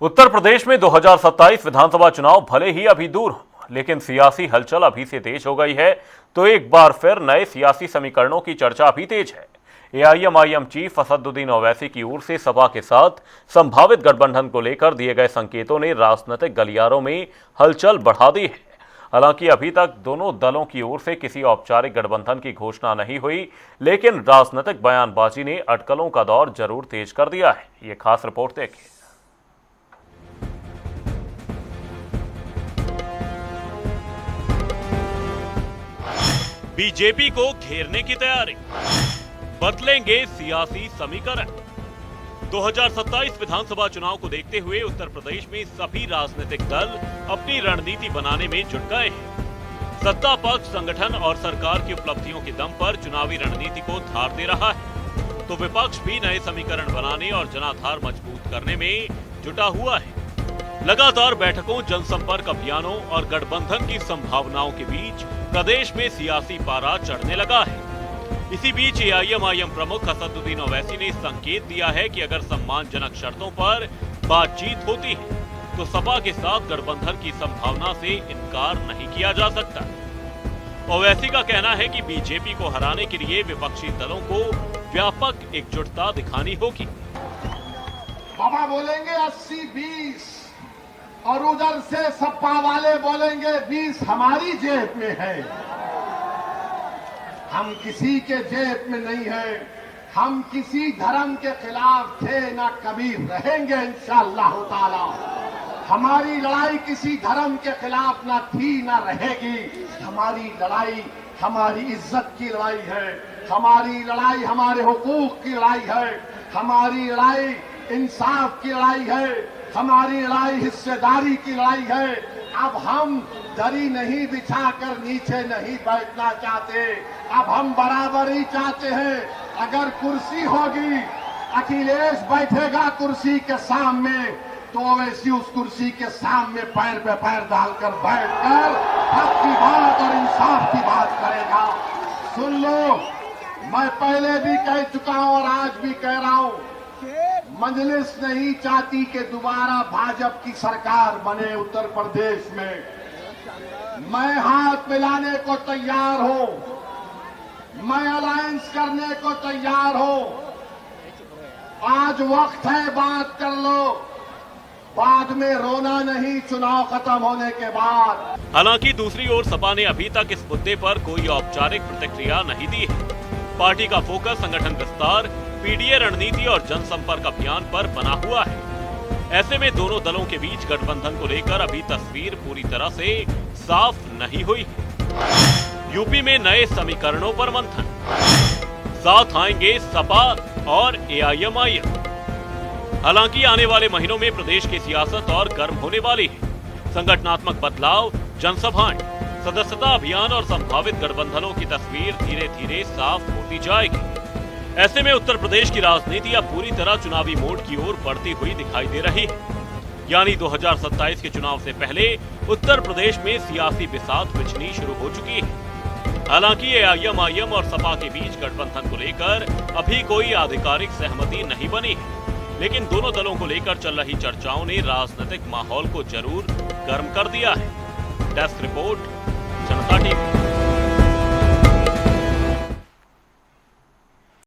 उत्तर प्रदेश में 2027 विधानसभा चुनाव भले ही अभी दूर हों, लेकिन सियासी हलचल अभी से तेज हो गई है। तो एक बार फिर नए सियासी समीकरणों की चर्चा भी तेज है। एआईएमआईएम चीफ असदुद्दीन ओवैसी की ओर से सपा के साथ संभावित गठबंधन को लेकर दिए गए संकेतों ने राजनीतिक गलियारों में हलचल बढ़ा दी है। हालांकि अभी तक दोनों दलों की ओर से किसी औपचारिक गठबंधन की घोषणा नहीं हुई, लेकिन राजनीतिक बयानबाजी ने अटकलों का दौर जरूर तेज कर दिया है। ये खास रिपोर्ट देखिए। बीजेपी को घेरने की तैयारी, बदलेंगे सियासी समीकरण। 2027 विधानसभा चुनाव को देखते हुए उत्तर प्रदेश में सभी राजनीतिक दल अपनी रणनीति बनाने में जुट गए हैं। सत्ता पक्ष संगठन और सरकार की उपलब्धियों के दम पर चुनावी रणनीति को धार दे रहा है, तो विपक्ष भी नए समीकरण बनाने और जनाधार मजबूत करने में जुटा हुआ है। लगातार बैठकों, जनसंपर्क अभियानों और गठबंधन की संभावनाओं के बीच प्रदेश में सियासी पारा चढ़ने लगा है। इसी बीच एआईएमआईएम प्रमुख असदुद्दीन ओवैसी ने संकेत दिया है कि अगर सम्मानजनक शर्तों पर बातचीत होती है तो सपा के साथ गठबंधन की संभावना से इनकार नहीं किया जा सकता। ओवैसी का कहना है कि बीजेपी को हराने के लिए विपक्षी दलों को व्यापक एकजुटता दिखानी होगी। बाबा बोलेंगे 80-20 और उधर से सपा वाले बोलेंगे 20 हमारी जेब में है। हम किसी के जेब में नहीं है। हम किसी धर्म के खिलाफ थे ना कभी रहेंगे इंशाअल्लाह ताला। हमारी लड़ाई किसी धर्म के खिलाफ ना थी ना रहेगी। हमारी लड़ाई हमारी इज्जत की लड़ाई है। हमारी लड़ाई हमारे हुकूक की लड़ाई है। हमारी लड़ाई इंसाफ की लड़ाई है। हमारी लड़ाई हिस्सेदारी की लड़ाई है। अब हम दरी नहीं बिछाकर नीचे नहीं बैठना चाहते। अब हम बराबरी चाहते हैं। अगर कुर्सी होगी, अखिलेश बैठेगा कुर्सी के सामने, तो वैसी उस कुर्सी के सामने पैर पे पैर डालकर बैठकर हक की बात और इंसाफ की बात करेगा। सुन लो, मैं पहले भी कह चुका हूं और आज भी कह रहा हूं, मजलिस नहीं चाहती कि दोबारा भाजपा की सरकार बने उत्तर प्रदेश में। मैं हाथ मिलाने को तैयार हूं, मैं अलायंस करने को तैयार हूं। आज वक्त है, बात कर लो, बाद में रोना नहीं चुनाव खत्म होने के बाद। हालांकि दूसरी ओर सपा ने अभी तक इस मुद्दे पर कोई औपचारिक प्रतिक्रिया नहीं दी है। पार्टी का फोकस संगठन विस्तार, पीडीए रणनीति और जनसंपर्क अभियान पर बना हुआ है। ऐसे में दोनों दलों के बीच गठबंधन को लेकर अभी तस्वीर पूरी तरह से साफ नहीं हुई है। यूपी में नए समीकरणों पर मंथन, साथ आएंगे सपा और एआईएमआईएम। हालांकि आने वाले महीनों में प्रदेश की सियासत और गर्म होने वाली है। संगठनात्मक बदलाव, जनसभाएं, सदस्यता अभियान और संभावित गठबंधनों की तस्वीर धीरे धीरे साफ होती जाएगी। ऐसे में उत्तर प्रदेश की राजनीति अब पूरी तरह चुनावी मोड की ओर बढ़ती हुई दिखाई दे रही है। यानी 2027 के चुनाव से पहले उत्तर प्रदेश में सियासी बिसात बिछनी शुरू हो चुकी है। हालांकि एआईएमआईएम और सपा के बीच गठबंधन को लेकर अभी कोई आधिकारिक सहमति नहीं बनी है, लेकिन दोनों दलों को लेकर चल रही चर्चाओं ने राजनीतिक माहौल को जरूर गर्म कर दिया है। डेस्क रिपोर्ट, जनता टीवी।